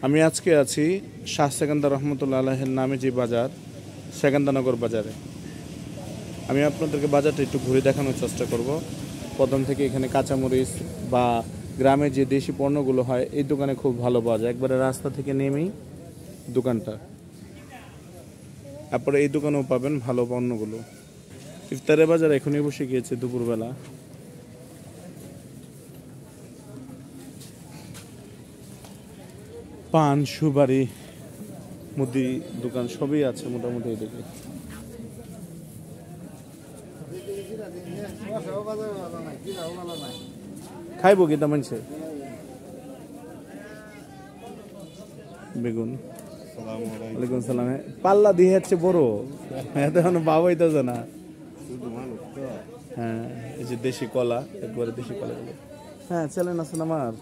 আমি আজকে আছি শাহ সেকান্দার রহমতুল্লাহ আলাইহির নামে যে বাজার, সেকান্দানগর বাজারে। আমি আপনাদেরকে বাজারটা একটু ঘুরে দেখানোর চেষ্টা করব। প্রথম থেকে এখানে কাঁচামরিচ বা গ্রামে যে দেশি পণ্যগুলো হয় এই দোকানে খুব ভালো পাওয়া যায়। একবারে রাস্তা থেকে নেমেই দোকানটা, তারপরে এই দোকানেও পাবেন ভালো পণ্যগুলো। ইফতারের বাজার এখনই বসে গিয়েছে দুপুরবেলা। পান, সুপারি, মুদি দোকান সবই আছে মোটামুটি এদিকে। খাইবো কি তেমন বেগুন। ওয়ালাইকুম সালাম। পাল্লা দিয়ে হচ্ছে বড়, এত বাবা হইতেছে না। হ্যাঁ, এই যে দেশি কলা, একবারে দেশি কলা গুলো। হ্যাঁ, চ্যালেঞ্জ আছে আমার।